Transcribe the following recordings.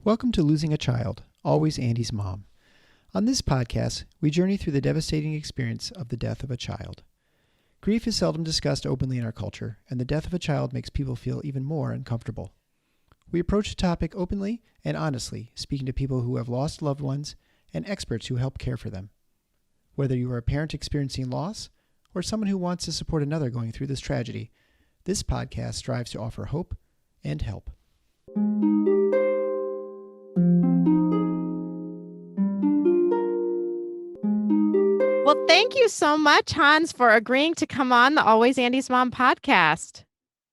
Welcome to Losing a Child, Always Andy's Mom. On this podcast, we journey through the devastating experience of the death of a child. Grief is seldom discussed openly in our culture, and the death of a child makes people feel even more uncomfortable. We approach the topic openly and honestly, speaking to people who have lost loved ones and experts who help care for them. Whether you are a parent experiencing loss or someone who wants to support another going through this tragedy, this podcast strives to offer hope and help. Well, thank you so much, Hans, for agreeing to come on the Always Andy's Mom podcast.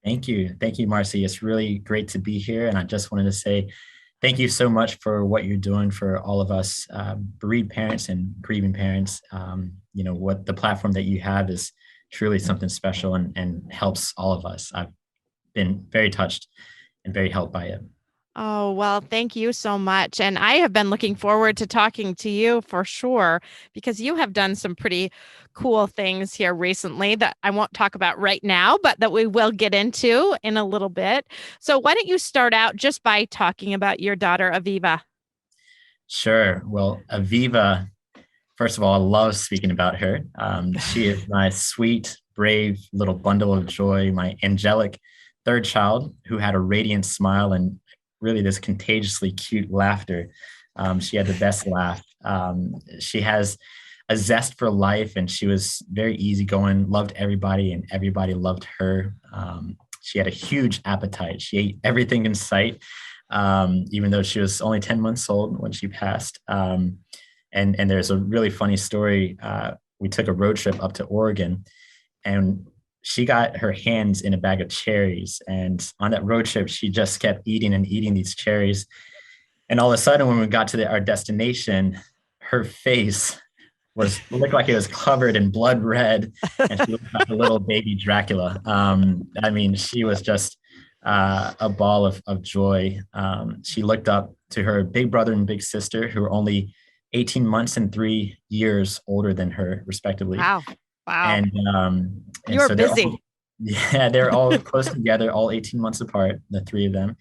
Thank you. Thank you, Marcy. It's really great to be here. And I just wanted to say thank you so much for what you're doing for all of us bereaved parents and grieving parents. What the platform that you have is truly something special and helps all of us. I've been very touched and very helped by it. Oh, well, thank you so much. And I have been looking forward to talking to you for sure, because you have done some pretty cool things here recently that I won't talk about right now, but that we will get into in a little bit. So why don't you start out just by talking about your daughter, Aviva? Sure. Well, Aviva, first of all, I love speaking about her. She is my sweet, brave little bundle of joy, my angelic third child who had a radiant smile and really this contagiously cute laughter. She had the best laugh. She has a zest for life, and she was very easygoing, loved everybody, and everybody loved her. She had a huge appetite. She ate everything in sight, even though she was only 10 months old when she passed. And there's a really funny story. We took a road trip up to Oregon, and she got her hands in a bag of cherries. And on that road trip, she just kept eating and eating these cherries. And all of a sudden, when we got to our destination, her face looked like it was covered in blood red, and she looked like a little baby Dracula. She was just a ball of joy. She looked up to her big brother and big sister, who were only 18 months and 3 years older than her, respectively. Wow. And you were so busy. They're all close together, all 18 months apart, the three of them.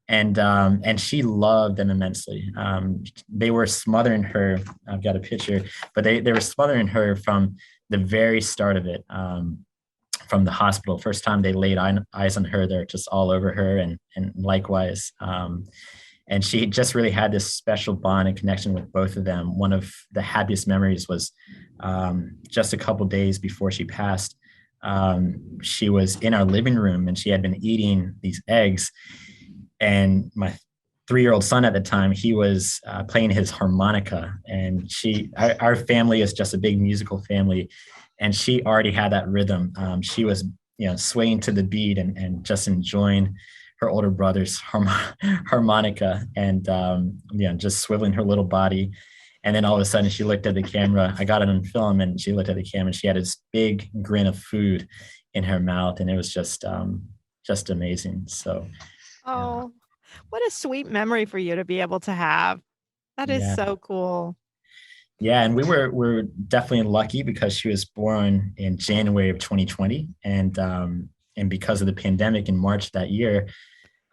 And she loved them immensely. They were smothering her. I've got a picture, but they were smothering her from the very start of it, from the hospital. First time they laid eyes on her, they're just all over her, and likewise. And she just really had this special bond and connection with both of them. One of the happiest memories was just a couple days before she passed. She was in our living room, and she had been eating these eggs. And my 3-year-old son at the time, he was playing his harmonica. And our family is just a big musical family, and she already had that rhythm. She was, swaying to the beat and just enjoying her older brother's harmonica, and just swiveling her little body. And then all of a sudden she looked at the camera. I got it on film, and she looked at the camera, and she had this big grin of food in her mouth, and it was just amazing. So, what a sweet memory for you to be able to have. That is so cool. Yeah, and we're definitely lucky because she was born in January of 2020, and because of the pandemic in March that year,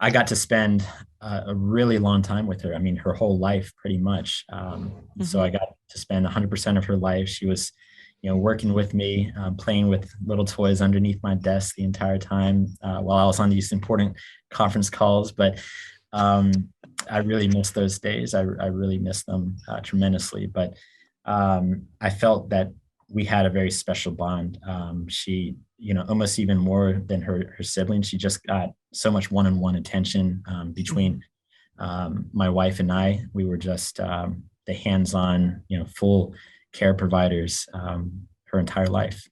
I got to spend a really long time with her. I mean, her whole life, pretty much. So I got to spend 100% of her life. She was, working with me, playing with little toys underneath my desk the entire time while I was on these important conference calls. But I really miss those days. I really miss them tremendously. But I felt that we had a very special bond. She, almost even more than her siblings, she just got so much one-on-one attention between my wife and I. We were just the hands-on, full care providers her entire life.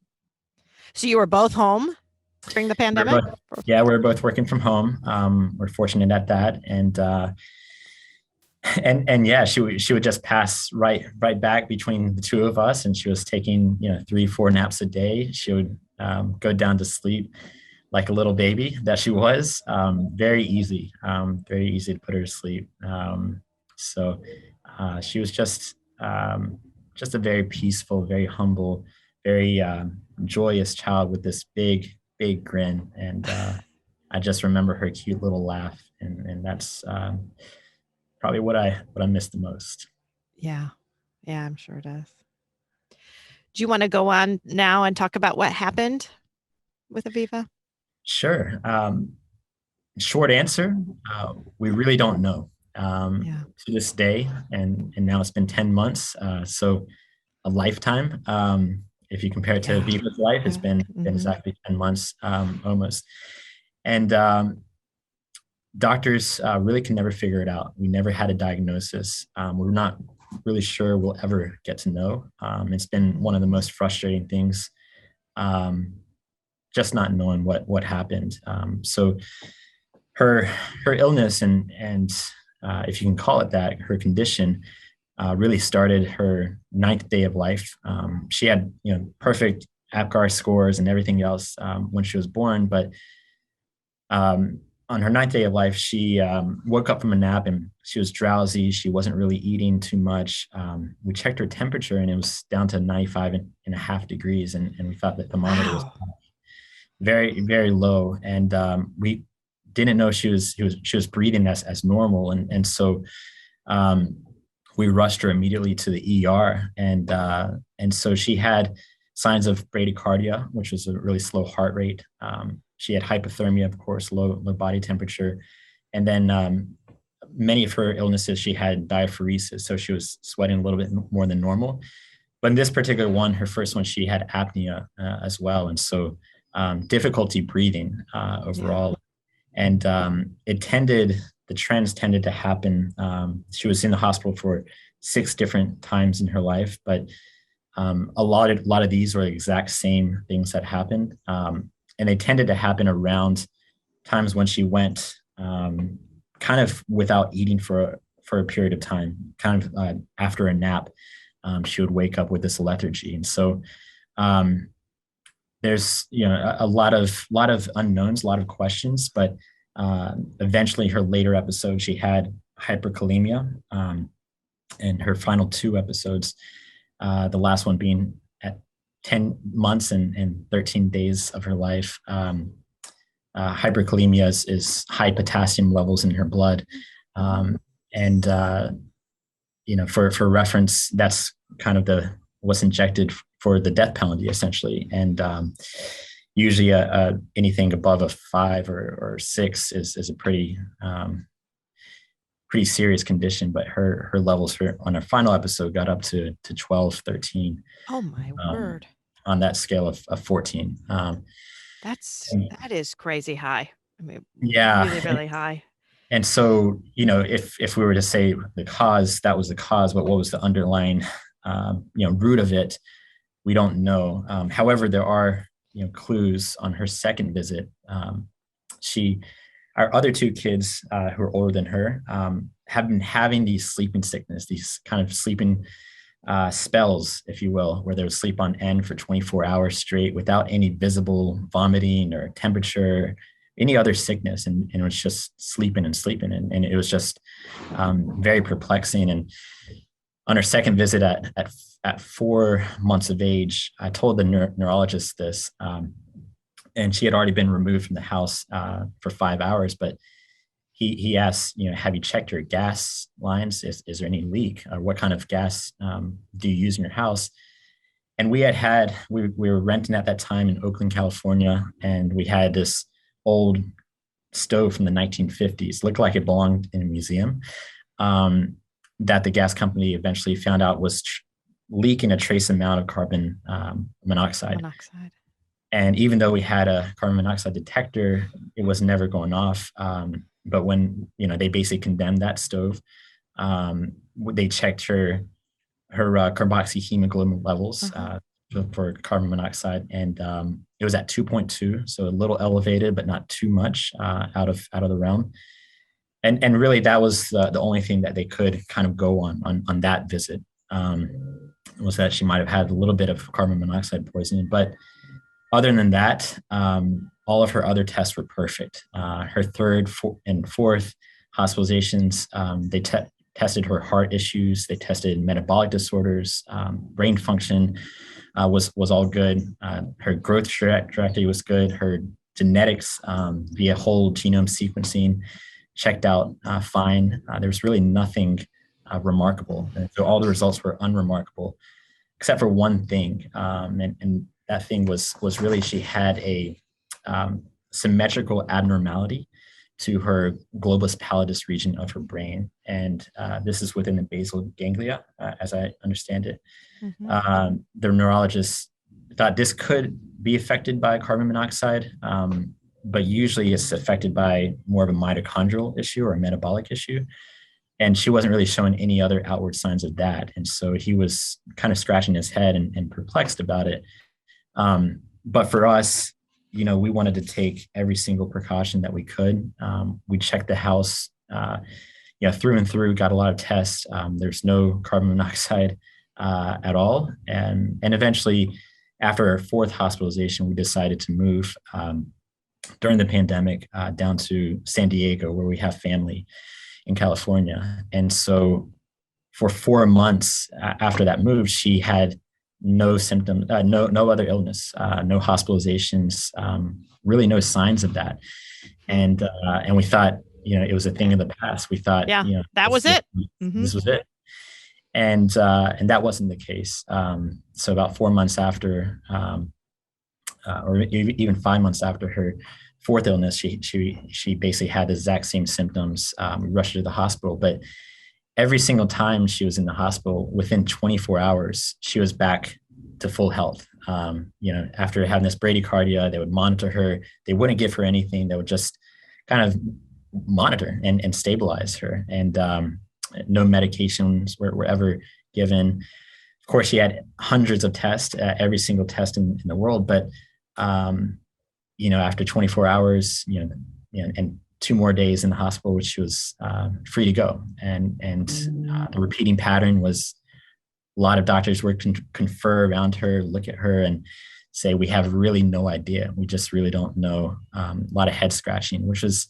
So you were both home during the pandemic? We were both working from home. We're fortunate at that. And yeah, she would just pass right back between the two of us, and she was taking 3-4 naps a day. She would go down to sleep like a little baby that she was. Very easy to put her to sleep. So she was just a very peaceful, very humble, very joyous child with this big grin. And I just remember her cute little laugh, and that's probably what I miss the most. Yeah. Yeah, I'm sure it does. Do you want to go on now and talk about what happened with Aviva? Sure. Short answer, we really don't know. Yeah. To this day, and now it's been 10 months, so a lifetime. If you compare it to Yeah. Aviva's life, it's been exactly 10 months, almost. And doctors really can never figure it out. We never had a diagnosis. We're not really sure we'll ever get to know. It's been one of the most frustrating things, just not knowing what happened. So her illness and if you can call it that, her condition really started her 9th day of life. She had perfect APGAR scores and everything else when she was born, but on her 9th day of life, she woke up from a nap and she was drowsy. She wasn't really eating too much. We checked her temperature and it was down to 95.5 degrees, and we thought the thermometer was very, very low. And we didn't know she was breathing as normal, and so we rushed her immediately to the ER, and so she had signs of bradycardia, which was a really slow heart rate. She had hypothermia, of course, low body temperature, and then many of her illnesses, she had diaphoresis, so she was sweating a little bit more than normal. But in this particular one, her first one, she had apnea as well, and so difficulty breathing overall. Yeah. And the trends tended to happen. She was in the hospital for 6 different times in her life, but a lot of these were the exact same things that happened. And they tended to happen around times when she went kind of without eating for a period of time, kind of after a nap. She would wake up with this lethargy. And so there's a lot of unknowns, a lot of questions, but eventually her later episode, she had hyperkalemia, and her final 2 episodes, the last one being at 10 months and 13 days of her life. Hyperkalemia is high potassium levels in her blood. And for reference, that's kind of what's injected for the death penalty, essentially. And usually anything above a 5 or 6 is a pretty serious condition, but her levels on her final episode got up to 12, 13. Oh my word. On that scale of 14. That is crazy high. I mean, yeah, really, really high. And so, if we were to say the cause, that was the cause, but what was the underlying, root of it? We don't know. However, there are, clues on her second visit. Our other 2 kids who are older than her have been having these sleeping sickness, these kind of sleeping spells, if you will, where they would sleep on end for 24 hours straight without any visible vomiting or temperature, any other sickness. And it was just sleeping. And it was just very perplexing. And on her second visit at 4 months of age, I told the neurologist this, and she had already been removed from the house for 5 hours, but he asked, have you checked your gas lines? Is there any leak? What kind of gas do you use in your house? And we were renting at that time in Oakland, California, and we had this old stove from the 1950s, looked like it belonged in a museum, that the gas company eventually found out was leaking a trace amount of carbon monoxide. And even though we had a carbon monoxide detector, it was never going off. But when they basically condemned that stove, they checked her carboxyhemoglobin levels for carbon monoxide, and it was at 2.2, so a little elevated, but not too much out of the realm. And really, that was the only thing that they could kind of go on that visit, was that she might have had a little bit of carbon monoxide poisoning, but other than that, all of her other tests were perfect. Her 3rd and 4th hospitalizations, they tested her heart issues. They tested metabolic disorders, brain function was all good. Her growth trajectory was good. Her genetics via whole genome sequencing checked out fine. There was really nothing remarkable. And so all the results were unremarkable, except for one thing. And that thing was really she had a symmetrical abnormality to her globus pallidus region of her brain. And this is within the basal ganglia, as I understand it. The neurologist thought this could be affected by carbon monoxide, but usually it's affected by more of a mitochondrial issue or a metabolic issue. And she wasn't really showing any other outward signs of that. And so he was kind of scratching his head and perplexed about it. But for us, we wanted to take every single precaution that we could. We checked the house, through and through, got a lot of tests. There's no carbon monoxide at all. And eventually, after our fourth hospitalization, we decided to move during the pandemic down to San Diego, where we have family in California. And so for 4 months after that move, she had no symptoms, no other illness, no hospitalizations, really no signs of that. And we thought, it was a thing of the past. We thought, that was it. This was it. And that wasn't the case. So about 4 months after, or even 5 months after her fourth illness, she basically had the exact same symptoms. We rushed her to the hospital, but every single time she was in the hospital, within 24 hours, she was back to full health. After having this bradycardia, they would monitor her. They wouldn't give her anything. They would just kind of monitor and stabilize her. And no medications were ever given. Of course, she had hundreds of tests, every single test in the world. But, after 24 hours, and 2 more days in the hospital, which she was free to go. And the repeating pattern was a lot of doctors would confer around her, look at her and say, we have really no idea. We just really don't know. A lot of head scratching, which was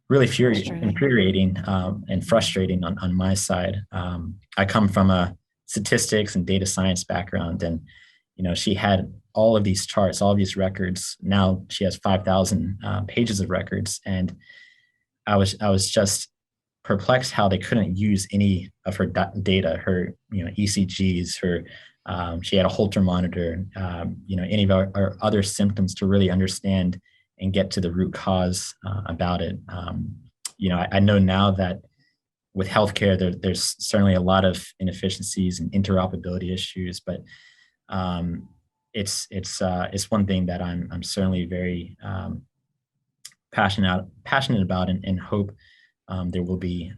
really infuriating and frustrating on my side. I come from a statistics and data science background, and she had all of these charts, all of these records. Now she has 5,000 pages of records, and I was just perplexed how they couldn't use any of her data, her ECGs, her she had a Holter monitor, any of our other symptoms to really understand and get to the root cause about it. I know now that with healthcare, there's certainly a lot of inefficiencies and interoperability issues, but it's one thing that I'm certainly very passionate about and hope there will be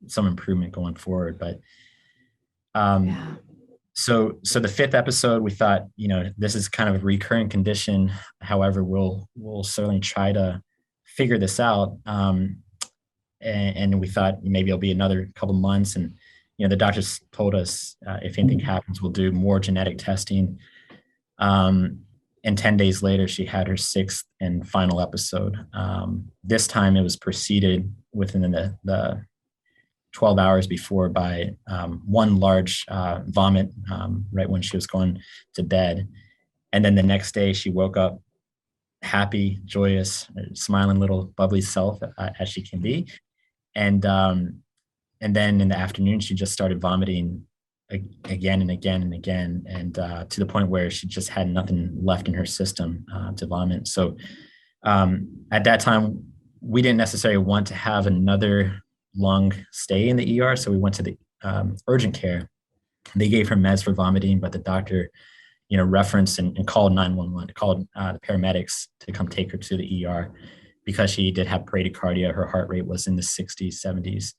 some improvement going forward. But so the fifth episode, we thought, this is kind of a recurring condition. However, we'll certainly try to figure this out. And we thought maybe it'll be another couple months. And, the doctors told us if anything happens, we'll do more genetic testing. And 10 days later, she had her 6th and final episode. This time it was preceded within the 12 hours before by one large vomit right when she was going to bed. And then the next day she woke up happy, joyous, smiling little bubbly self as she can be. And then in the afternoon, she just started vomiting again and again and again, and to the point where she just had nothing left in her system to vomit. So at that time, we didn't necessarily want to have another long stay in the ER, so we went to the urgent care. They gave her meds for vomiting, but the doctor, referenced and called 911, called the paramedics to come take her to the ER because she did have bradycardia. Her heart rate was in the 60s, 70s.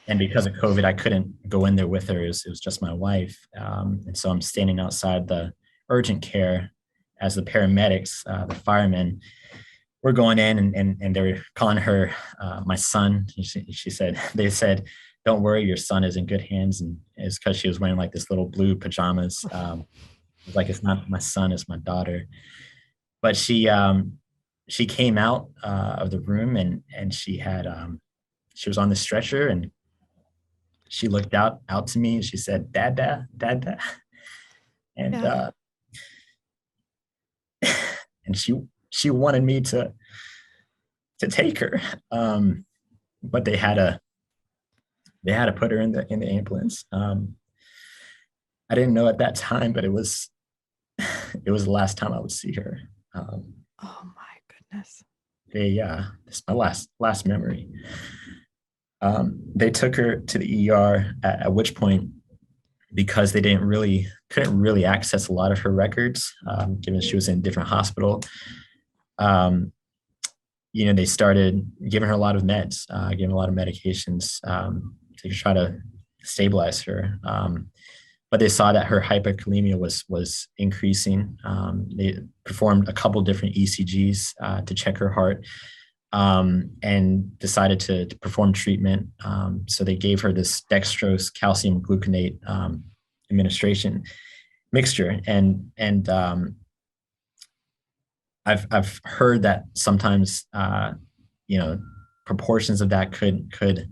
And because of COVID, I couldn't go in there with her. It was just my wife. And so I'm standing outside the urgent care as the paramedics, the firemen, were going in and they were calling her my son. She said, they said, don't worry, your son is in good hands. And it's because she was wearing like this little blue pajamas. Like, it's not my son, it's my daughter. But she came out of the room and she was on the stretcher, and she looked out to me and she said, Dada. And Yeah. And she wanted me to to take her. But they had to put her in the ambulance. I didn't know at that time, but it was the last time I would see her. Oh my goodness. It's my last memory. They took her to the ER, at which point, because they couldn't really access a lot of her records, given she was in a different hospital. They started giving her a lot of meds, giving a lot of medications, to try to stabilize her. But they saw that her hyperkalemia was increasing. They performed a couple different ECGs to check her heart, and decided to perform treatment. So they gave her this dextrose calcium gluconate administration mixture, and I've heard that sometimes proportions of that could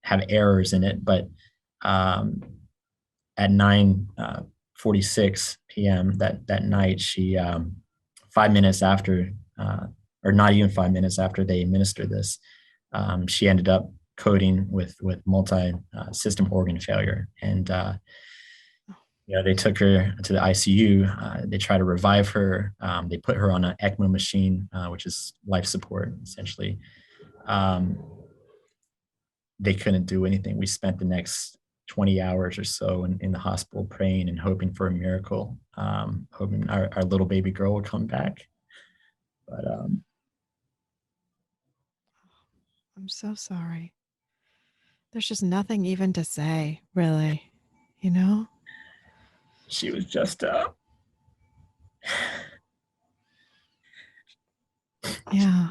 have errors in it, but at 9:46 p.m. that night, she 5 minutes after, or not even 5 minutes after they administered this, she ended up coding with multi-system organ failure, and they took her to the ICU. They tried to revive her. They put her on an ECMO machine, which is life support, essentially. They couldn't do anything. We spent the next 20 hours or so in the hospital praying and hoping for a miracle, hoping our little baby girl would come back. But I'm so sorry. There's just nothing even to say, really, she was just Yeah.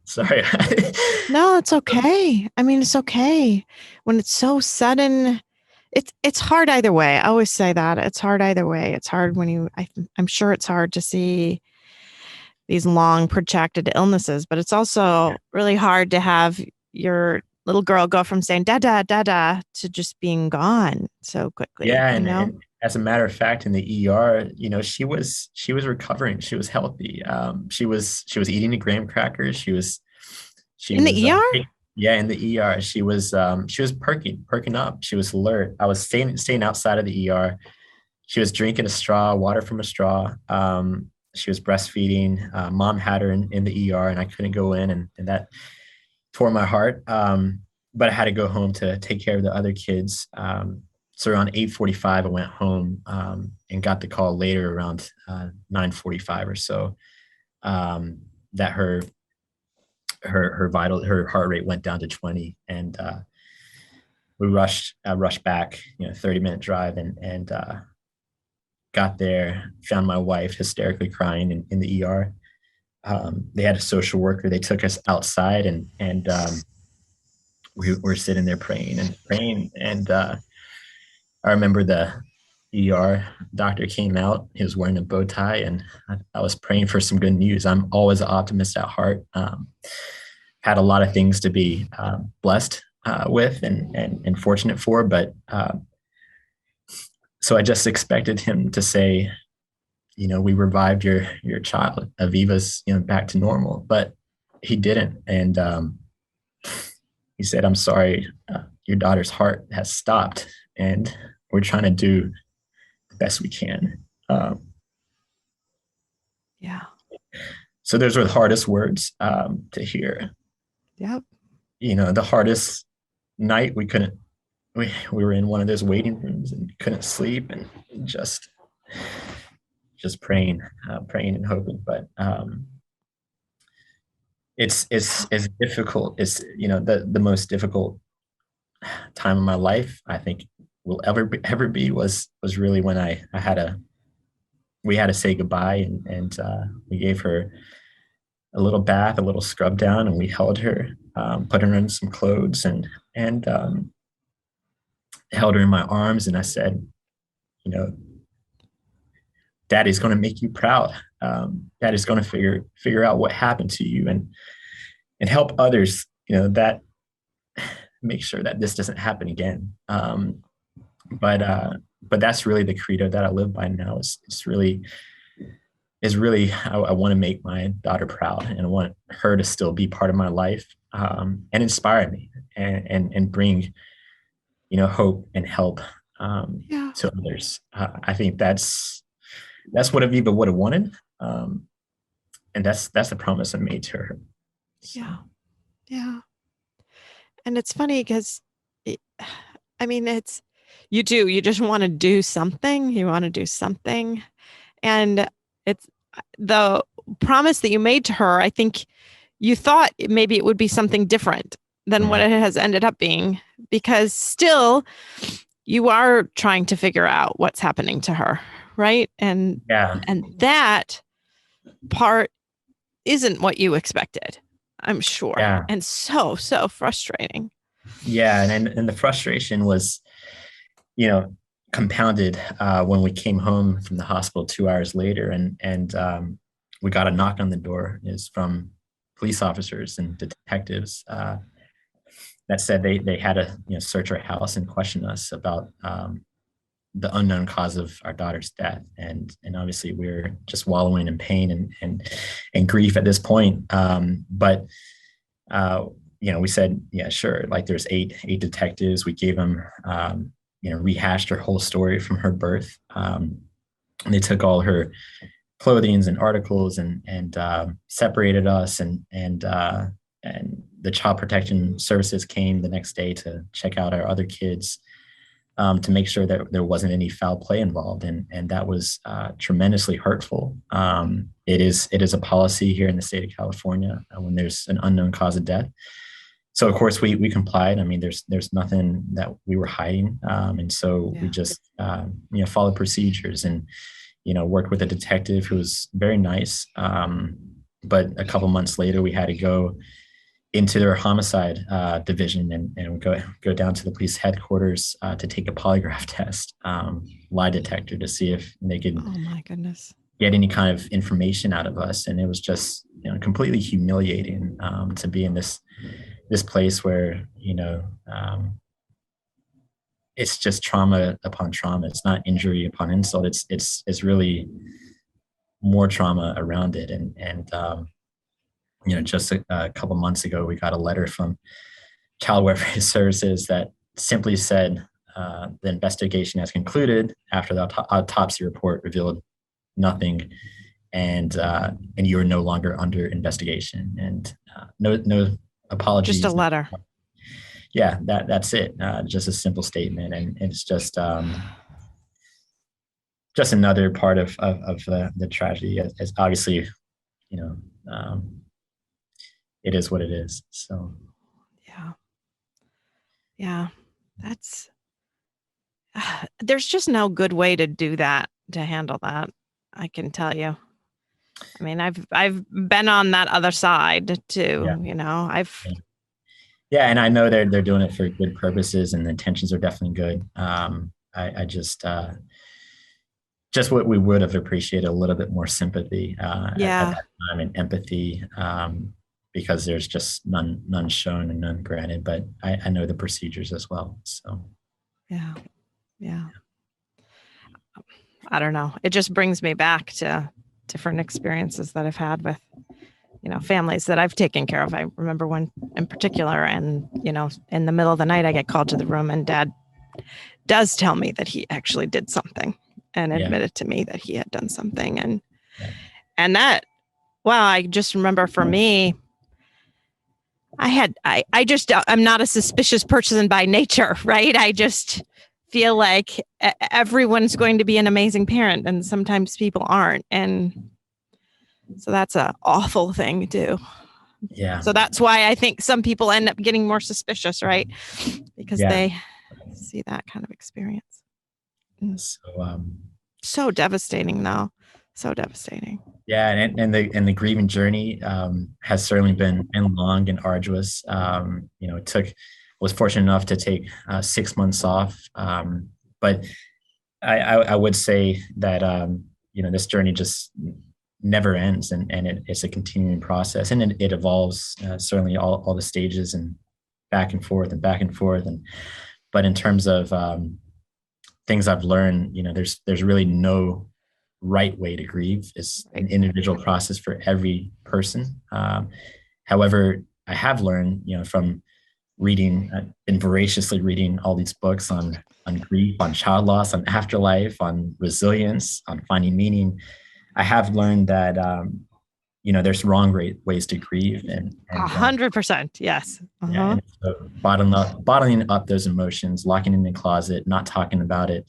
Sorry. No, it's okay. I mean, it's okay. When it's so sudden, it's hard either way. I always say that. It's hard either way. It's hard when I'm sure it's hard to see these long protracted illnesses, but it's also really hard to have your little girl go from saying dada dada to just being gone so quickly. Yeah, and as a matter of fact, in the ER, she was recovering. She was healthy. She was eating the graham crackers. She was in the ER. Yeah, in the ER, she was perking up. She was alert. I was staying outside of the ER. She was drinking water from a straw. She was breastfeeding. Mom had her in the ER, and I couldn't go in, and that tore my heart. But I had to go home to take care of the other kids. So around 8:45, I went home, and got the call later around 9:45 or so, that her heart rate went down to 20, and we rushed back, 30-minute drive, and got there, found my wife hysterically crying in the ER. They had a social worker. They took us outside, and we were sitting there praying, and I remember the ER doctor came out. He was wearing a bow tie, and I was praying for some good news. I'm always an optimist at heart. Had a lot of things to be blessed with and fortunate for, but so I just expected him to say, we revived your child, Aviva's, back to normal, but he didn't. And he said, "I'm sorry, your daughter's heart has stopped, and we're trying to do the best we can." Yeah. So those were the hardest words to hear. Yep. The hardest night, we were in one of those waiting rooms and couldn't sleep, and just praying and hoping. But it's difficult. It's the most difficult time of my life, I think, will ever be was really when we had to say goodbye, and we gave her a little bath, a little scrub down, and we held her, put her in some clothes, and held her in my arms, and I said, Daddy's going to make you proud. Daddy's going to figure out what happened to you, and help others, that make sure that this doesn't happen again. But that's really the credo that I live by now. It's really is really, I want to make my daughter proud, and I want her to still be part of my life, and inspire me, and bring, hope and help, Yeah. to others. I think that's what Aviva would have wanted. And that's the promise I made to her. So. Yeah. Yeah. And it's funny because, I mean, you just want to do something. You want to do something. And it's the promise that you made to her. I think you thought maybe it would be something different than what it has ended up being, because still you are trying to figure out what's happening to her. Right. And that part isn't what you expected, I'm sure. Yeah. And so frustrating. Yeah. And the frustration was, compounded when we came home from the hospital 2 hours later, and we got a knock on the door. Is from police officers and detectives that said they had to search our house and question us about the unknown cause of our daughter's death, and obviously we were just wallowing in pain and grief at this point. But we said, yeah, sure. Like, there's eight detectives. We gave them, rehashed her whole story from her birth. And they took all her clothing and articles and separated us, and the Child Protection Services came the next day to check out our other kids, to make sure that there wasn't any foul play involved. And that was tremendously hurtful. It is a policy here in the state of California when there's an unknown cause of death. So of course we complied. I mean, there's nothing that we were hiding. And so we just, followed procedures and, worked with a detective who was very nice. But a couple months later, we had to go into their homicide division and go down to the police headquarters to take a polygraph test, lie detector, to see if they could, oh my goodness, get any kind of information out of us. And it was just completely humiliating to be in this place where it's just trauma upon trauma. It's not injury upon insult. It's really more trauma around it. And just a couple months ago, we got a letter from Child Welfare Services that simply said the investigation has concluded after the autopsy report revealed nothing, and you are no longer under investigation. And no apologies. just a letter. Yeah, that's it. Just a simple statement, and it's just another part of the tragedy. It's obviously, it is what it is. So, yeah, that's. There's just no good way to do that, to handle that. I can tell you. I mean, I've been on that other side too. Yeah. Yeah, and I know they're doing it for good purposes, and the intentions are definitely good. I just what we would have appreciated a little bit more sympathy at that time, and empathy, because there's just none shown and none granted. But I know the procedures as well. So yeah. I don't know. It just brings me back to different experiences that I've had with families that I've taken care of. I remember one in particular, and in the middle of the night, I get called to the room, and Dad does tell me that he actually did something, and admitted to me that he had done something. And that, wow, I just remember, for me, I'm not a suspicious person by nature, right? I just feel like everyone's going to be an amazing parent, and sometimes people aren't. And so that's an awful thing too. Yeah. So that's why I think some people end up getting more suspicious, right? Because they see that kind of experience. So devastating, though. So devastating. Yeah, and the grieving journey has certainly been long and arduous. Was fortunate enough to take 6 months off, but I would say that this journey just never ends, and it's a continuing process, and it evolves, certainly all the stages, and back and forth. But in terms of things I've learned, there's really no right way to grieve. It's an individual process for every person. However, I have learned, from reading, been voraciously reading all these books on grief, on child loss, on afterlife, on resilience, on finding meaning. I have learned that there's wrong ways to grieve, and 100%, yes. yeah, and so bottling up those emotions, locking in the closet, not talking about it,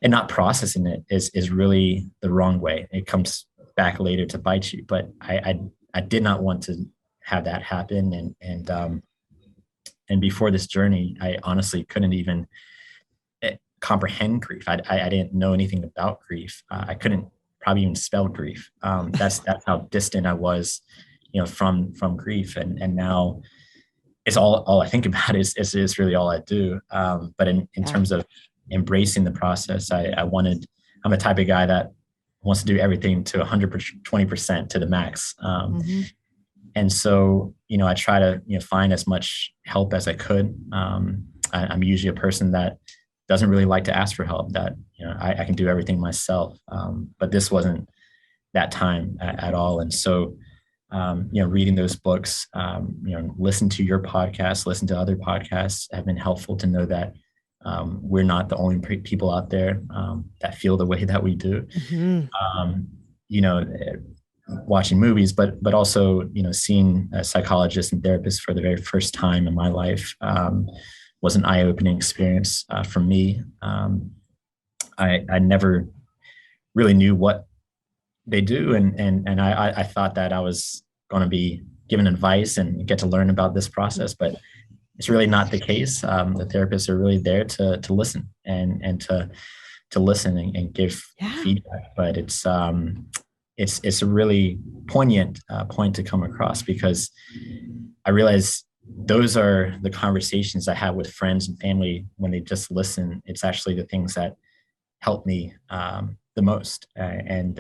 and not processing it is really the wrong way. It comes back later to bite you. But I did not want to have that happen, and before this journey, I honestly couldn't even comprehend grief. I didn't know anything about grief. I couldn't probably even spell grief. That's how distant I was, from grief. And now it's all I think about is really all I do. But in terms of embracing the process, I'm the type of guy that wants to do everything to 120% to the max. And so, I try to, find as much help as I could. I'm usually a person that doesn't really like to ask for help, that, I can do everything myself. But this wasn't that time at all. And so, reading those books, listen to your podcast, listen to other podcasts have been helpful to know that we're not the only people out there that feel the way that we do. Watching movies, but also, seeing a psychologist and therapist for the very first time in my life was an eye-opening experience for me. I never really knew what they do, and I thought that I was going to be given advice and get to learn about this process, but it's really not the case. The therapists are really there to listen and to listen and give feedback, but it's a really poignant point to come across, because I realize those are the conversations I have with friends and family when they just listen. It's actually the things that help me the most. And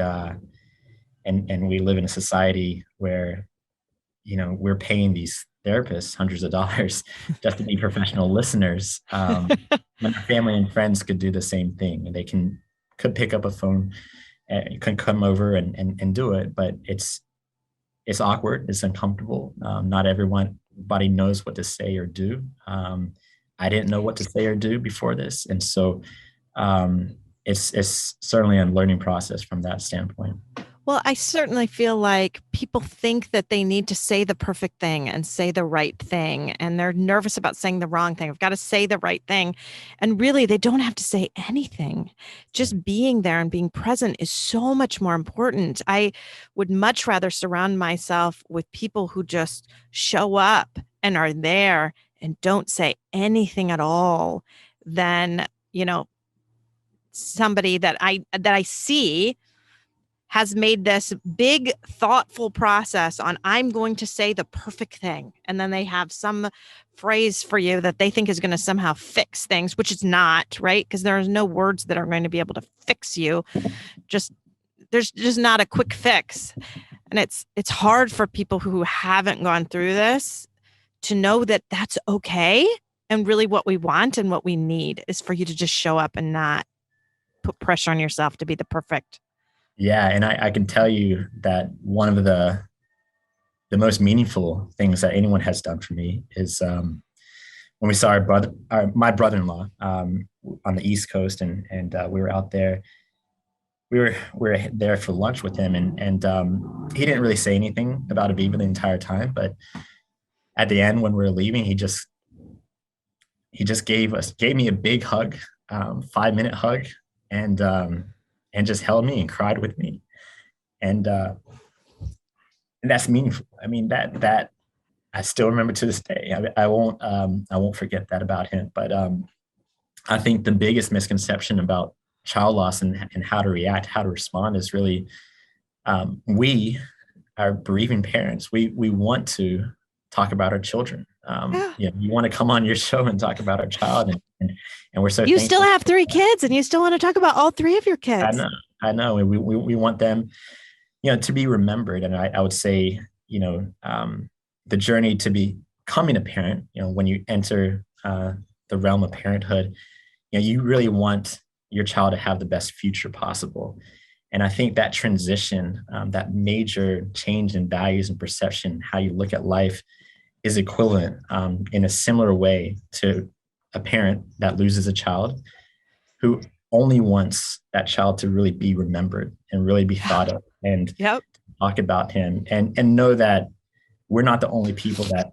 we live in a society where, we're paying these therapists hundreds of dollars just to be professional listeners. When our family and friends could do the same thing, and they could pick up a phone, you can come over and do it, but it's awkward. It's uncomfortable. Not everybody knows what to say or do. I didn't know what to say or do before this. And so it's certainly a learning process from that standpoint. Well, I certainly feel like people think that they need to say the perfect thing and say the right thing, and they're nervous about saying the wrong thing. I've got to say the right thing. And really, they don't have to say anything. Just being there and being present is so much more important. I would much rather surround myself with people who just show up and are there and don't say anything at all than, somebody that I see has made this big, thoughtful process on, I'm going to say the perfect thing. And then they have some phrase for you that they think is going to somehow fix things, which it's not, right? Because there's no words that are going to be able to fix you. There's just not a quick fix. And it's hard for people who haven't gone through this to know that that's okay. And really what we want and what we need is for you to just show up and not put pressure on yourself to be the perfect. Yeah, and I can tell you that one of the most meaningful things that anyone has done for me is when we saw my brother-in-law on the East Coast, and we were out there. We were there for lunch with him, and he didn't really say anything about Aviva the entire time, but at the end when we were leaving, he just gave me a big hug, 5-minute hug, and just held me and cried with me. And that's meaningful. I mean, that I still remember to this day. I won't forget that about him. But I think the biggest misconception about child loss and how to react, how to respond is really, we are bereaving parents. We want to talk about our children. You want to come on your show and talk about our child, and we're so you still have 3 kids, and you still want to talk about all 3 of your kids. I know. And we want them, to be remembered. And I would say, the journey to becoming a parent, when you enter the realm of parenthood, you really want your child to have the best future possible. And I think that transition, that major change in values and perception, how you look at life, is equivalent in a similar way to a parent that loses a child who only wants that child to really be remembered and really be thought of and Yep. talk about him and know that we're not the only people that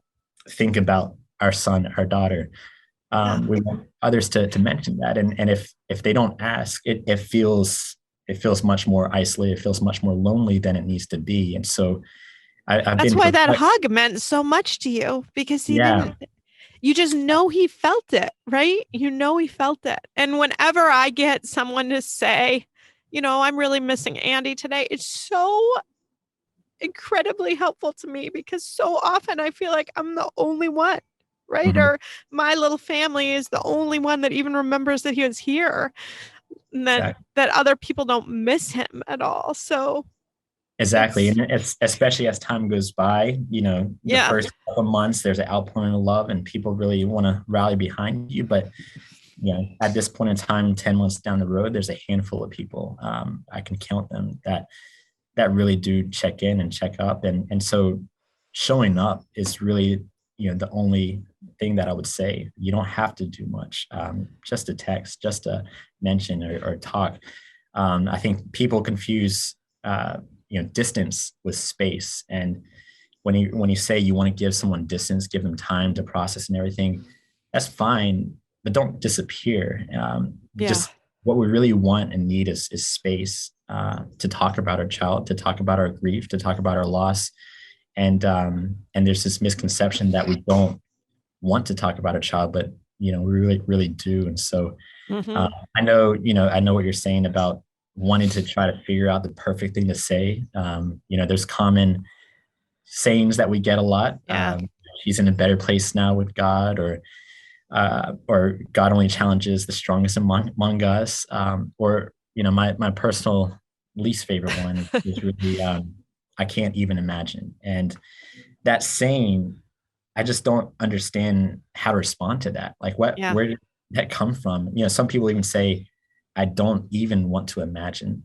think about our son, our daughter. We want others to mention that. And if they don't ask, it feels much more isolated. It feels much more lonely than it needs to be. And so That's why that hug meant so much to you, because he didn't, you just know he felt it, right? You know, he felt it. And whenever I get someone to say, I'm really missing Andy today, it's so incredibly helpful to me, because so often I feel like I'm the only one, right? Mm-hmm. Or my little family is the only one that even remembers that he was here, and that other people don't miss him at all. So exactly. And it's especially as time goes by, the first couple of months, there's an outpouring of love and people really want to rally behind you. But, at this point in time, 10 months down the road, there's a handful of people, I can count them, that really do check in and check up. And so showing up is really, the only thing that I would say. You don't have to do much, just a text, just a mention or talk. I think people confuse, distance with space. And when you say you want to give someone distance, give them time to process and everything, that's fine, but don't disappear. Just what we really want and need is space to talk about our child, to talk about our grief, to talk about our loss. And there's this misconception that we don't want to talk about a child, but we really, really do. And so I know what you're saying about wanting to try to figure out the perfect thing to say. There's common sayings that we get a lot. He's in a better place now with God, or God only challenges the strongest among us. Or my personal least favorite one is really I can't even imagine. And that saying, I just don't understand how to respond to that. Like where did that come from? Some people even say, I don't even want to imagine,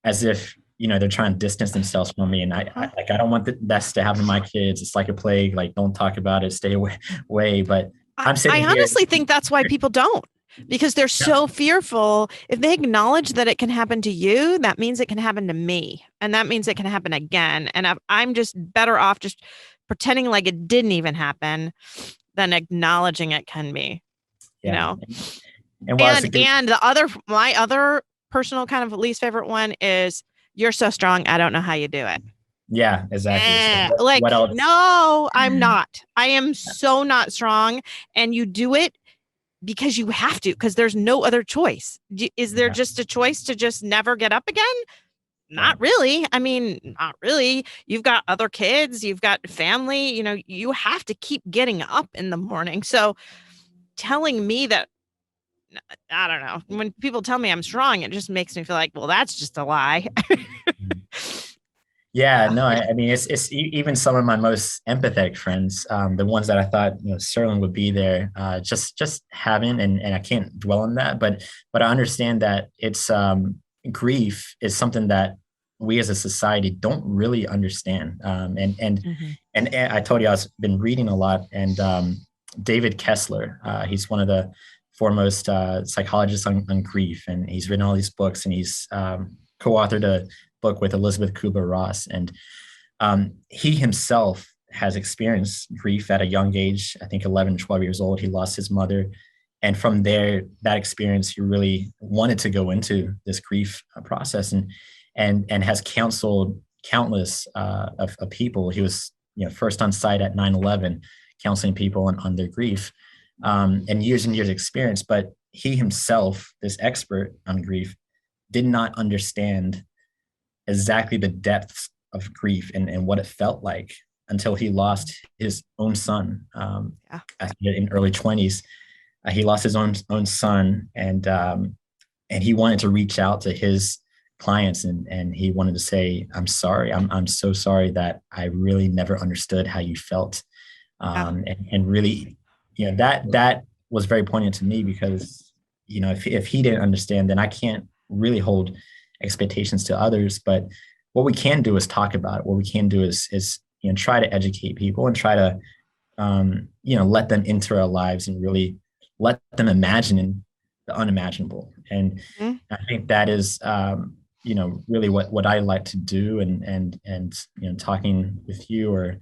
as if, they're trying to distance themselves from me. And I don't want this to happen to my kids. It's like a plague. Like, don't talk about it, stay away. But I honestly think that's why people don't, because they're so fearful. If they acknowledge that it can happen to you, that means it can happen to me. And that means it can happen again. And I'm just better off just pretending like it didn't even happen than acknowledging it can be, And my other personal kind of least favorite one is, you're so strong, I don't know how you do it. Yeah, exactly. So what else? No, I'm not. I am so not strong. And you do it because you have to, because there's no other choice. Is there just a choice to just never get up again? Not really. I mean, not really. You've got other kids, you've got family, you have to keep getting up in the morning. So telling me that, I don't know, when people tell me I'm strong, it just makes me feel like, well, that's just a lie. Yeah, no, I mean, it's even some of my most empathetic friends, the ones that I thought, Sterling would be there, just haven't, and I can't dwell on that, but I understand that it's grief is something that we as a society don't really understand. And I told you I've been reading a lot, and David Kessler, he's one of the foremost psychologists on grief, and he's written all these books, and he's co-authored a book with Elizabeth Kubler-Ross, and he himself has experienced grief at a young age. I think 11, 12 years old. He lost his mother, and from there, that experience, he really wanted to go into this grief process, and has counseled countless of people. He was first on site at 9/11, counseling people on their grief, and years of experience. But he himself, this expert on grief, did not understand exactly the depths of grief and what it felt like until he lost his own son in early 20s. He lost his own son, and he wanted to reach out to his clients, and he wanted to say, I'm sorry. I'm so sorry that I really never understood how you felt. And really, that was very poignant to me, because, if he didn't understand, then I can't really hold expectations to others. But what we can do is talk about it. What we can do is try to educate people and try to let them into our lives and really let them imagine the unimaginable. And I think that is really what I like to do. And talking with you, or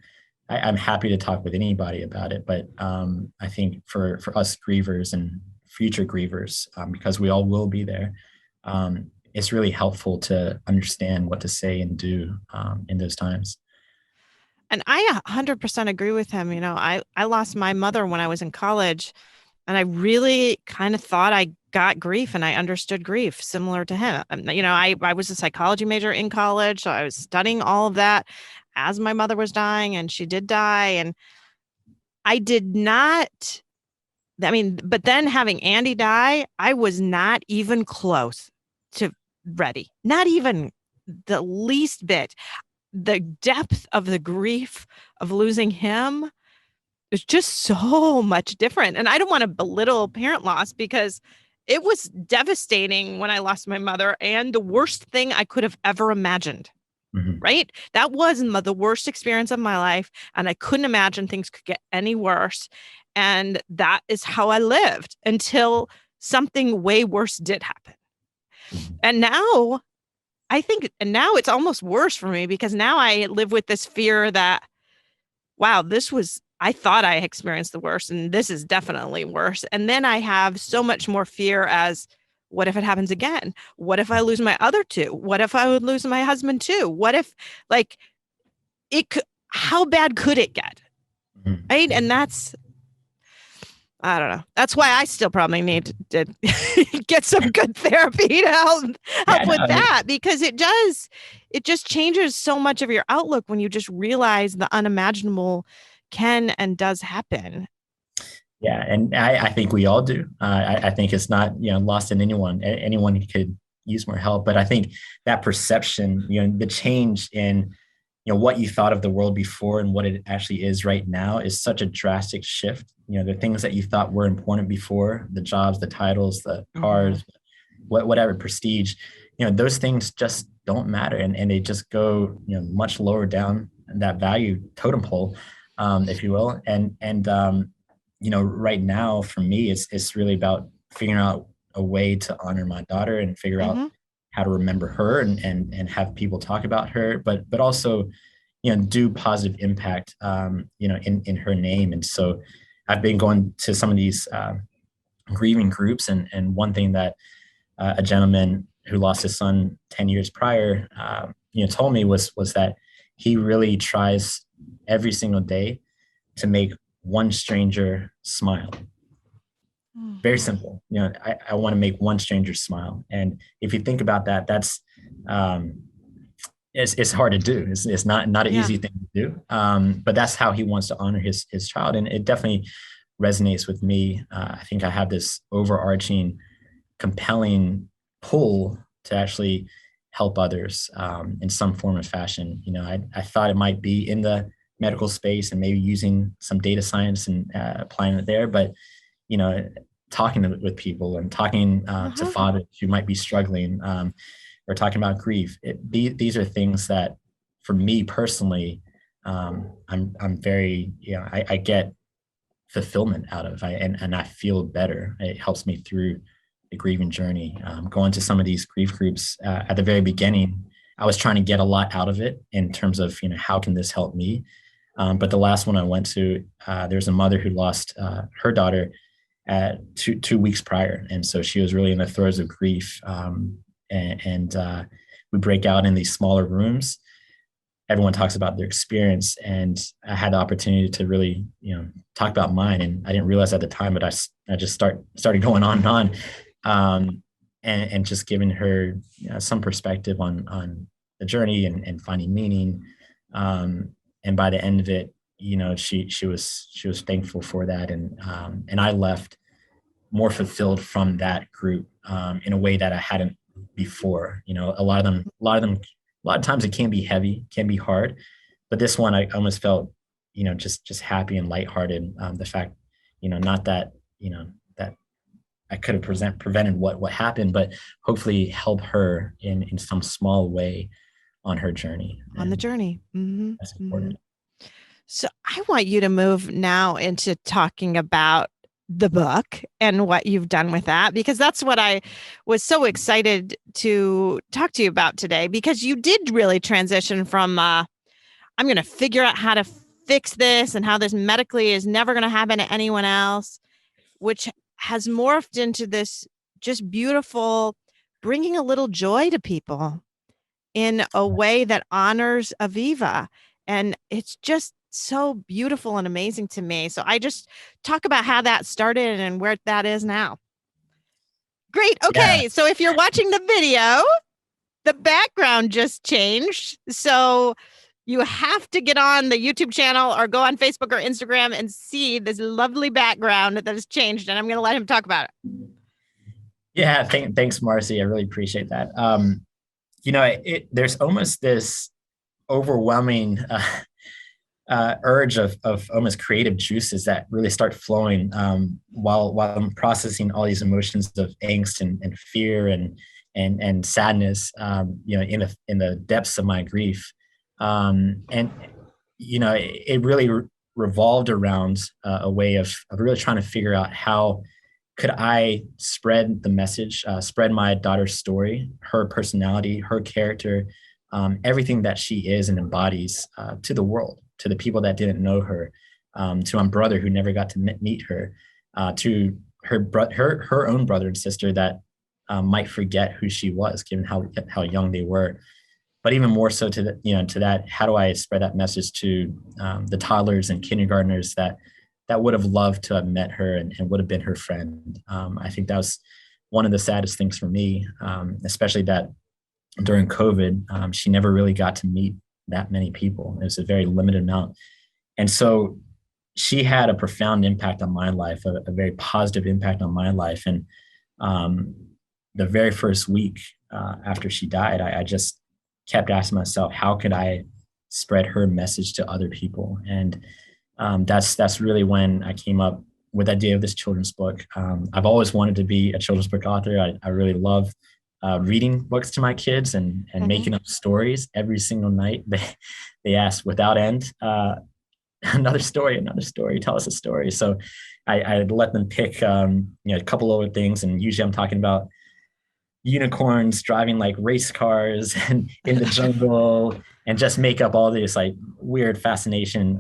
I'm happy to talk with anybody about it. But I think for us grievers and future grievers, because we all will be there, it's really helpful to understand what to say and do in those times. And I 100% agree with him. I lost my mother when I was in college, and I really kind of thought I got grief and I understood grief similar to him. I was a psychology major in college, so I was studying all of that as my mother was dying, and she did die. And I did not, but then having Andy die, I was not even close to ready, not even the least bit. The depth of the grief of losing him is just so much different. And I don't want to belittle parent loss, because it was devastating when I lost my mother, and the worst thing I could have ever imagined. Mm-hmm. Right? That was the worst experience of my life, and I couldn't imagine things could get any worse. And that is how I lived until something way worse did happen. And now it's almost worse for me, because now I live with this fear that, wow, I thought I experienced the worst, and this is definitely worse. And then I have so much more fear as, what if it happens again? What if I lose my other two? What if I would lose my husband too? What if, how bad could it get? Right? And I don't know. That's why I still probably need to get some good therapy to help with that, because it just changes so much of your outlook when you just realize the unimaginable can and does happen. Yeah. And I think we all do. I think it's not, lost in anyone. Anyone could use more help. But I think that perception, the change in, what you thought of the world before and what it actually is right now is such a drastic shift. The things that you thought were important before, the jobs, the titles, the cars, whatever, prestige, those things just don't matter. And they just go, much lower down that value totem pole, if you will. And right now for me, it's really about figuring out a way to honor my daughter and figure out how to remember her and have people talk about her, but also, do positive impact, in her name. And so I've been going to some of these grieving groups. And one thing that a gentleman who lost his son 10 years prior, told me was that he really tries every single day to make one stranger smile. Very simple. I want to make one stranger smile. And if you think about that, that's it's hard to do. It's not an easy thing to do. But that's how he wants to honor his child. And it definitely resonates with me. I think I have this overarching, compelling pull to actually help others in some form or fashion. I thought it might be in the medical space and maybe using some data science and applying it there. But, talking with people and talking to fathers who might be struggling, or talking about grief. These are things that, for me personally, I'm very, I get fulfillment out of, and I feel better. It helps me through the grieving journey. Going to some of these grief groups at the very beginning, I was trying to get a lot out of it in terms of, how can this help me? But the last one I went to, there's a mother who lost her daughter at two weeks prior. And so she was really in the throes of grief. And we break out in these smaller rooms. Everyone talks about their experience. And I had the opportunity to really, talk about mine. And I didn't realize at the time, but I just started going on and on, and just giving her some perspective on the journey and finding meaning. And by the end of it, she was thankful for that. And I left more fulfilled from that group in a way that I hadn't before. A lot of times it can be heavy, can be hard, but this one I almost felt, just happy and lighthearted. The fact, not that, that I could have prevented what happened, but hopefully help her in some small way on her journey. On the journey. Mm-hmm. That's Mm-hmm. important. So I want you to move now into talking about the book and what you've done with that, because that's what I was so excited to talk to you about today, because you did really transition from I'm going to figure out how to fix this and how this medically is never going to happen to anyone else, which has morphed into this just beautiful, bringing a little joy to people in a way that honors Aviva. And it's just so beautiful and amazing to me. So I just talk about how that started and where that is now. Great. Okay. Yeah. So if you're watching the video, the background just changed. So you have to get on the YouTube channel or go on Facebook or Instagram and see this lovely background that has changed. And I'm going to let him talk about it. Yeah. Thanks, Marcy. I really appreciate that. There's almost this overwhelming urge of almost creative juices that really start flowing while I'm processing all these emotions of angst and fear and sadness, in the depths of my grief. It really revolved around a way of really trying to figure out how could I spread the message, spread my daughter's story, her personality, her character, everything that she is and embodies to the world, to the people that didn't know her, to my brother who never got to meet her, to her own brother and sister that might forget who she was, given how young they were. But even more so to that, how do I spread that message to the toddlers and kindergartners that would have loved to have met her and would have been her friend. I think that was one of the saddest things for me, especially that during COVID, she never really got to meet that many people. It was a very limited amount. And so she had a profound impact on my life, a very positive impact on my life. And the very first week after she died, I just kept asking myself, how could I spread her message to other people? And that's really when I came up with the idea of this children's book. I've always wanted to be a children's book author. I really love reading books to my kids and making up stories every single night. They ask without end, another story, tell us a story. So I let them pick a couple of things, and usually I'm talking about unicorns driving like race cars and in the jungle, and just make up all these like weird fascinating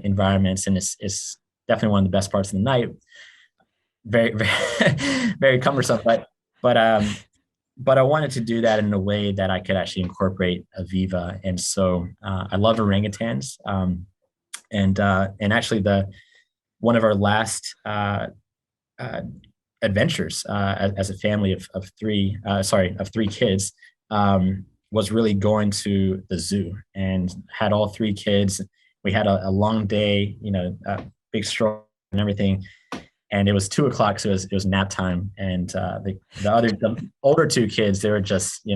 environments. And it's definitely one of the best parts of the night. Very, very, very cumbersome, but I wanted to do that in a way that I could actually incorporate Aviva. And so I love orangutans. And actually one of our last adventures as a family of three kids was really going to the zoo, and had all three kids. We had a long day, big stroll and everything. And it was 2:00, so it was nap time. And the older two kids, they were just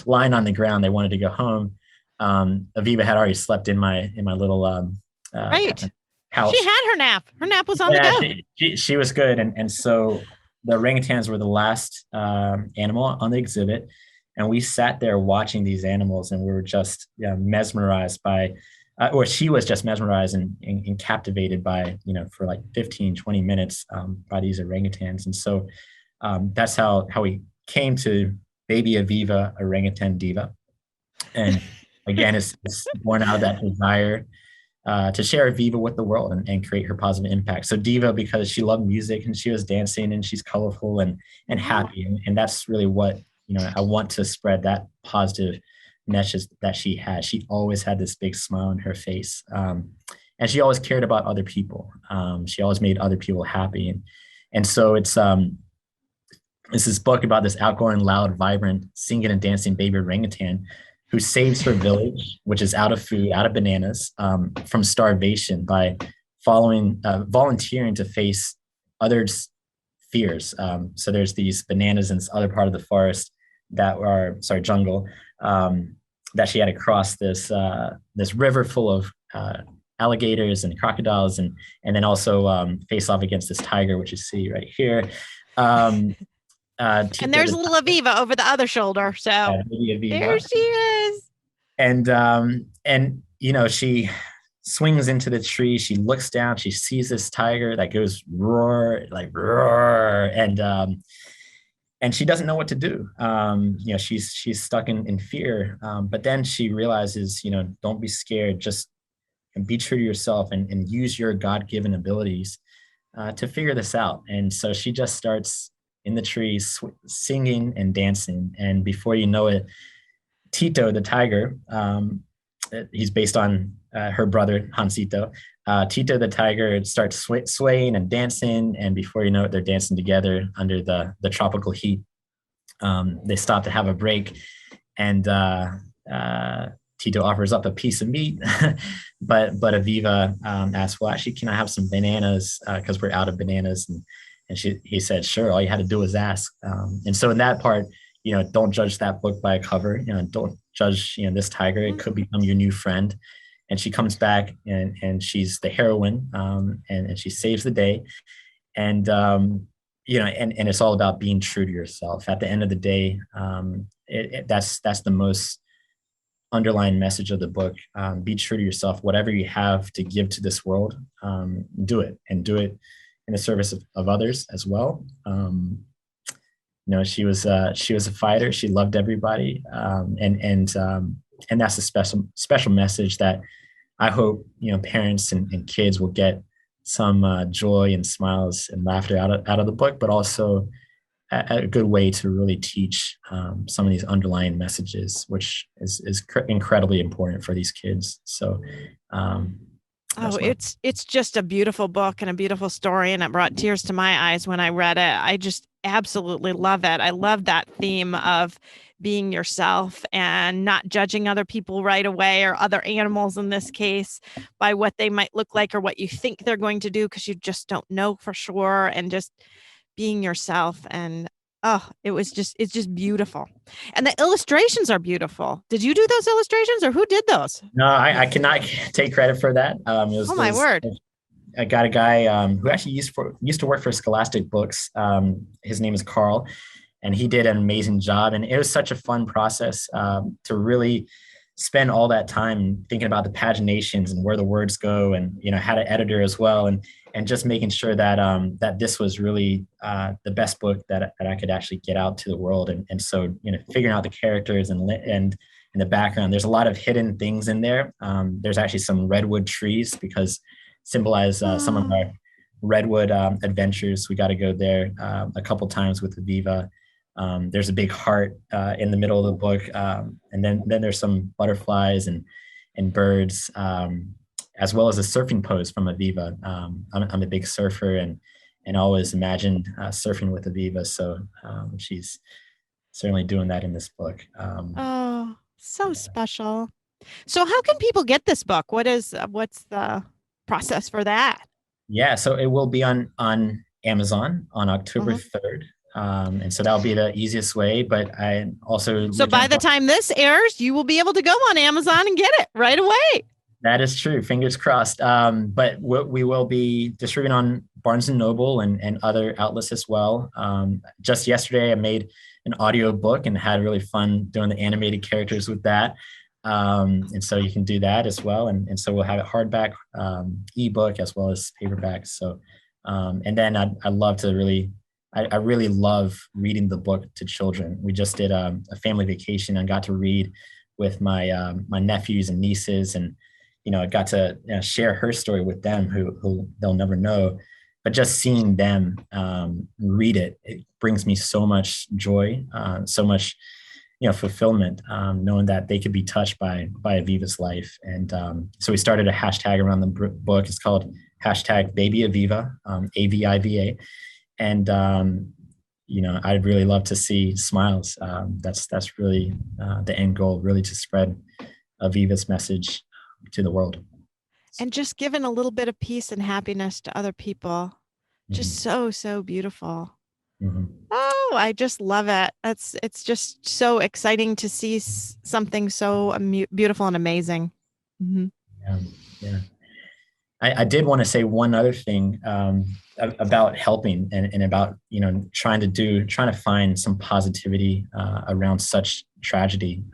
lying on the ground. They wanted to go home. Aviva had already slept in my little Right. house. She had her nap. Her nap was on the go. She was good. And so the orangutans were the last animal on the exhibit. And we sat there watching these animals, and we were just mesmerized by, or she was just mesmerized and captivated by, for like 15, 20 minutes by these orangutans. And so that's how we came to Baby Aviva, Orangutan Diva. And again, it's born out of that desire to share Aviva with the world and create her positive impact. So Diva, because she loved music and she was dancing and she's colorful and happy. And that's really what, I want to spread that positive message that she had. She always had this big smile on her face. And she always cared about other people. She always made other people happy. And so it's this book about this outgoing, loud, vibrant, singing and dancing baby orangutan who saves her village, which is out of food, out of bananas, from starvation by volunteering to face others' fears. So there's these bananas in this other part of the forest jungle, that she had to cross this river full of alligators and crocodiles, and then also face off against this tiger, which you see right here. And Tito there's the little Aviva over the other shoulder. So Baby there Aviva. she is. And she swings into the tree. She looks down. She sees this tiger that goes roar, like roar, and she doesn't know what to do. She's stuck in fear. But then she realizes, don't be scared. Just be true to yourself and use your God-given abilities to figure this out. And so she just starts in the trees singing and dancing. And before you know it, Tito the tiger, he's based on her brother Hansito. Tito the tiger starts swaying and dancing, and before you know it, they're dancing together under the tropical heat. They stop to have a break, and Tito offers up a piece of meat, but Aviva asks, "Well, actually, can I have some bananas? Because we're out of bananas." And he said, "Sure. All you had to do was ask." And so in that part, don't judge that book by a cover. Don't judge this tiger. It could become your new friend. And she comes back and she's the heroine, and she saves the day. And and it's all about being true to yourself. At the end of the day, that's the most underlying message of the book. Be true to yourself. Whatever you have to give to this world, do it, and do it in the service of others as well. She was a fighter. She loved everybody, and that's a special message that I hope parents and kids will get some joy and smiles and laughter out of the book, but also a good way to really teach some of these underlying messages, which is incredibly important for these kids. So. It's just a beautiful book and a beautiful story, and it brought tears to my eyes when I read it. I just absolutely love it. I love that theme of being yourself and not judging other people right away, or other animals in this case, by what they might look like or what you think they're going to do, because you just don't know for sure, and just being yourself. And it's just beautiful. And the illustrations are beautiful. Did you do those illustrations, or who did those? No, I cannot take credit for that. My word. I got a guy who actually used to work for Scholastic Books. His name is Carl, and he did an amazing job. And it was such a fun process to really spend all that time thinking about the paginations and where the words go, and had an editor as well, and just making sure that that this was really the best book that I could actually get out to the world. And so figuring out the characters and the background. There's a lot of hidden things in there. There's actually some redwood trees, because symbolize some of our redwood adventures. We got to go there a couple times with Aviva. There's a big heart in the middle of the book, and then there's some butterflies and birds, as well as a surfing pose from Aviva. I'm a big surfer, and always imagined surfing with Aviva. So she's certainly doing that in this book. So special. So how can people get this book? What's the process for that? Yeah, so it will be on Amazon on October 3rd. And so that'll be the easiest way. But I also... So by the time this airs, you will be able to go on Amazon and get it right away. That is true. Fingers crossed. But we will be distributing on Barnes & Noble and other outlets as well. Just yesterday, I made an audio book and had really fun doing the animated characters with that. And so you can do that as well. And so we'll have it hardback, ebook, as well as paperback. So, and then I love to really... I really love reading the book to children. We just did a family vacation and got to read with my nephews and nieces, and I got to share her story with them, who they'll never know. But just seeing them read it brings me so much joy, so much fulfillment, knowing that they could be touched by Aviva's life. And so we started a hashtag around the book. It's called hashtag Baby Aviva, Aviva. And, I'd really love to see smiles. That's really the end goal, really, to spread Aviva's message to the world. And just giving a little bit of peace and happiness to other people. Just so beautiful. Oh, I just love it. It's just so exciting to see something so beautiful and amazing. Yeah. I did want to say one other thing about helping and about, trying to find some positivity around such tragedy.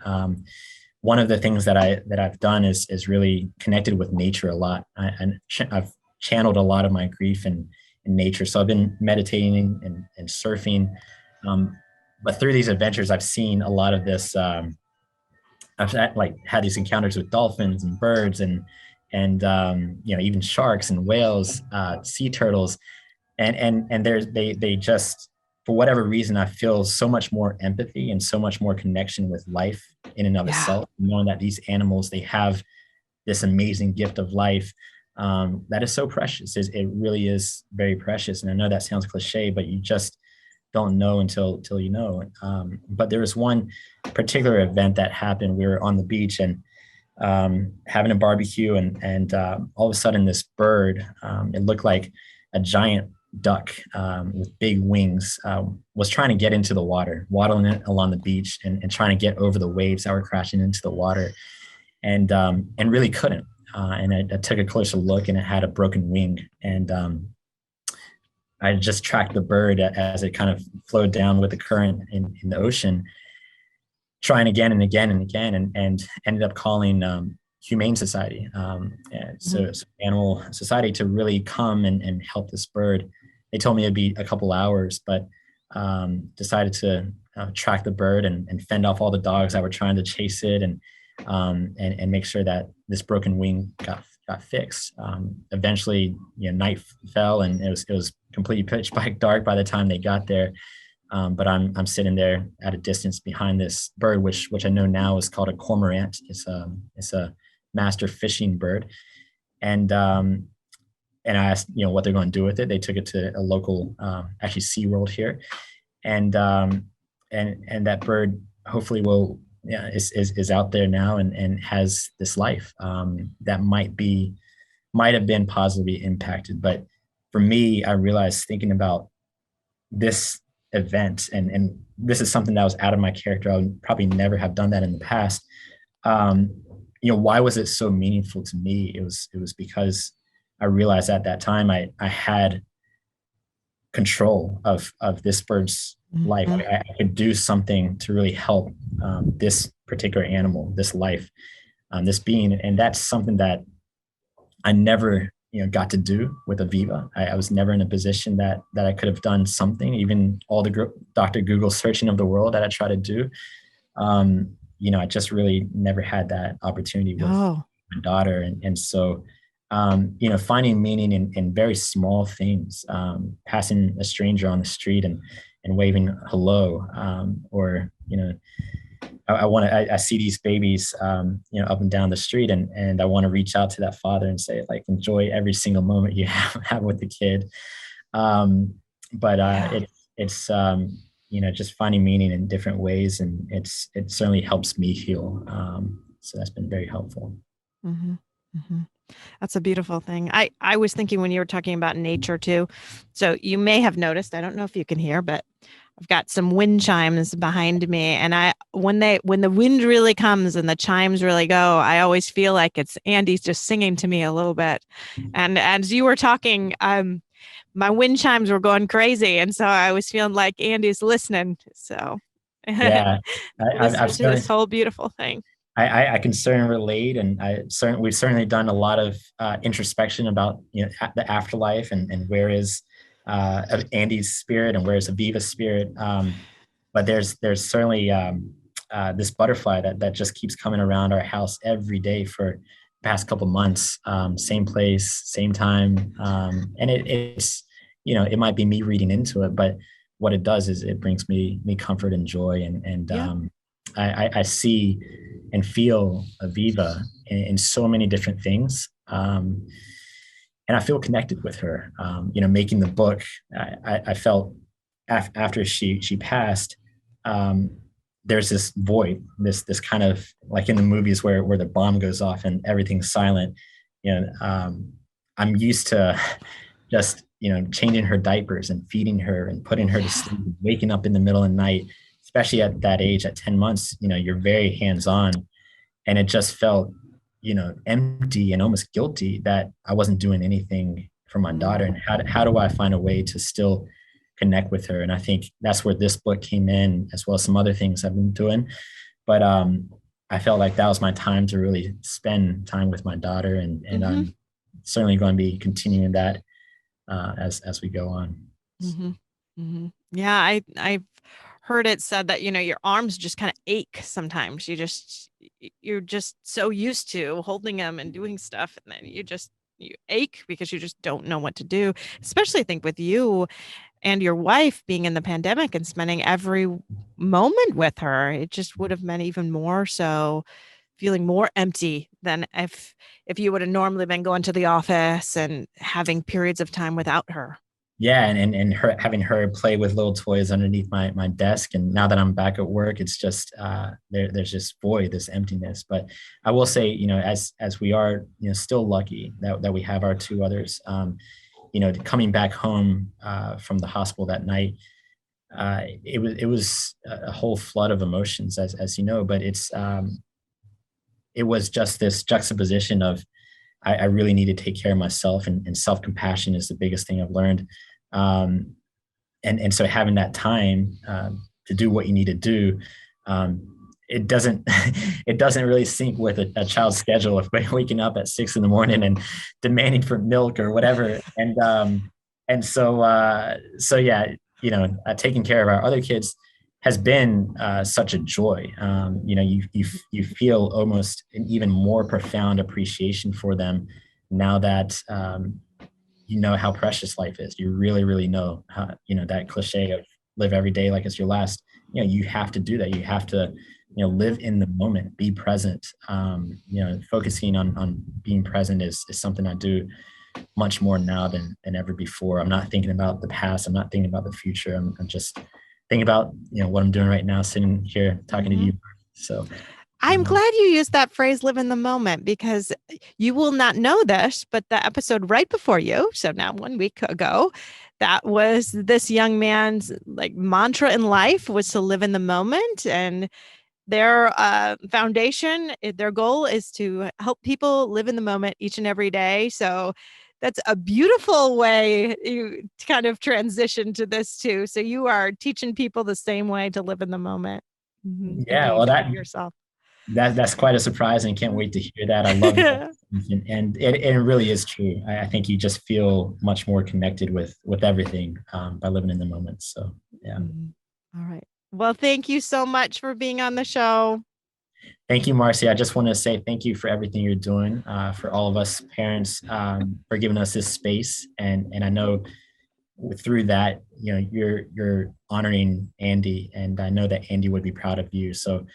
One of the things that I've done is really connected with nature a lot. I've channeled a lot of my grief in nature. So I've been meditating and surfing. But through these adventures, I've seen a lot of this. I've had these encounters with dolphins and birds and even sharks and whales, sea turtles, and they just, for whatever reason, I feel so much more empathy and so much more connection with life in and of itself, knowing that these animals, they have this amazing gift of life that is so precious. It really is very precious. And I know that sounds cliche, but you just don't know until you know. But there was one particular event that happened. We were on the beach and having a barbecue, and all of a sudden this bird, it looked like a giant duck with big wings, was trying to get into the water, waddling it along the beach and trying to get over the waves that were crashing into the water, and really couldn't. And I took a closer look, and it had a broken wing. And I just tracked the bird as it kind of flowed down with the current in the ocean, trying again and again and again, and ended up calling Humane Society, so Animal Society, to really come and help this bird. They told me it'd be a couple hours, but decided to track the bird and fend off all the dogs that were trying to chase it, and make sure that this broken wing got fixed. Eventually, night fell, and it was completely pitch dark by the time they got there. But I'm sitting there at a distance behind this bird, which I know now is called a cormorant. It's a master fishing bird, and I asked what they're going to do with it. They took it to a local actually SeaWorld here, and that bird hopefully is out there now and has this life that might have been positively impacted. But for me, I realized, thinking about this event, and this is something that was out of my character. I would probably never have done that in the past. Why was it so meaningful to me? It was because I realized at that time I had control of this bird's life. I could do something to really help this particular animal, this life, this being. And that's something that I never got to do with Aviva. I was never in a position that I could have done something, even all the Dr. Google searching of the world that I try to do. I just really never had that opportunity with my daughter. And so, finding meaning in very small things, passing a stranger on the street and waving hello, or, I see these babies, up and down the street, and I want to reach out to that father and say, like, enjoy every single moment you have with the kid. It's just finding meaning in different ways, and it certainly helps me heal. So that's been very helpful. Mm-hmm. Mm-hmm. That's a beautiful thing. I was thinking when you were talking about nature too. So you may have noticed, I don't know if you can hear, but I've got some wind chimes behind me. And when the wind really comes and the chimes really go, I always feel like it's Andy's just singing to me a little bit. And as you were talking, my wind chimes were going crazy. And so I was feeling like Andy's listening. So yeah, I've to this whole beautiful thing. I can certainly relate, and we've certainly done a lot of introspection about the afterlife and where is Andy's spirit and where is Aviva's spirit. But there's certainly this butterfly that just keeps coming around our house every day for the past couple months. Same place, same time, and it's it might be me reading into it, but what it does is it brings me comfort and joy, and I see and feel Aviva in so many different things. And I feel connected with her. Making the book, I felt after she passed, there's this void, this kind of like in the movies where the bomb goes off and everything's silent. I'm used to just, changing her diapers and feeding her and putting her to sleep, waking up in the middle of the night, especially at that age, at 10 months, you're very hands-on. And it just felt, empty and almost guilty that I wasn't doing anything for my daughter. And how do I find a way to still connect with her? And I think that's where this book came in, as well as some other things I've been doing. But I felt like that was my time to really spend time with my daughter, and I'm certainly going to be continuing that as we go on. Yeah, I've heard it said that your arms just kind of ache sometimes. You're just so used to holding them and doing stuff, and then you ache because you just don't know what to do. Especially, I think, with you and your wife being in the pandemic and spending every moment with her, it just would have meant even more so, feeling more empty than if you would have normally been going to the office and having periods of time without her. Yeah, and her having her play with little toys underneath my desk, and now that I'm back at work, it's just there's just void, this emptiness. But I will say, as we are still lucky that we have our two others, coming back home from the hospital that night, it was a whole flood of emotions, as you know. But it was just this juxtaposition of I really need to take care of myself, and self-compassion is the biggest thing I've learned. And so having that time to do what you need to do, it doesn't really sync with a child's schedule of waking up at 6 a.m. and demanding for milk or whatever. And so yeah, taking care of our other kids has been such a joy. You feel almost an even more profound appreciation for them now that you know how precious life is. You really, really know how, that cliche of live every day like it's your last. You have to do that. You have to, live in the moment, be present. Focusing on being present is something I do much more now than ever before. I'm not thinking about the past. I'm not thinking about the future. I'm just thinking about what I'm doing right now, sitting here talking to you. So I'm glad you used that phrase, live in the moment, because you will not know this, but the episode right before you, so now 1 week ago, that was this young man's mantra in life was to live in the moment. And their foundation, their goal is to help people live in the moment each and every day. So that's a beautiful way to kind of transition to this too. So you are teaching people the same way to live in the moment. Yeah, well, yourself. That's quite a surprise, and can't wait to hear that. I love that. And it really is true. I think you just feel much more connected with everything by living in the moment. So yeah. All right. Well, thank you so much for being on the show. Thank you, Marcy. I just want to say thank you for everything you're doing for all of us parents, for giving us this space. And I know through that, you're honoring Andy, and I know that Andy would be proud of you. So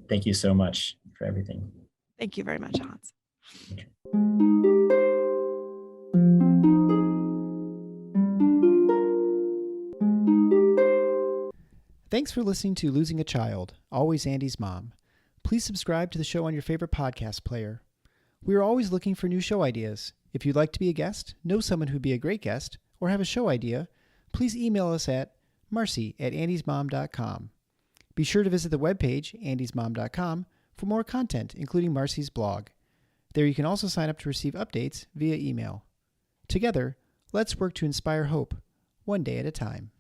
thank you so much for everything. Thank you very much, Hans. Okay. Thanks for listening to Losing a Child, Always Andy's Mom. Please subscribe to the show on your favorite podcast player. We are always looking for new show ideas. If you'd like to be a guest, know someone who'd be a great guest, or have a show idea, please email us at marcy@andysmom.com. Be sure to visit the webpage, andysmom.com, for more content, including Marcy's blog. There you can also sign up to receive updates via email. Together, let's work to inspire hope, one day at a time.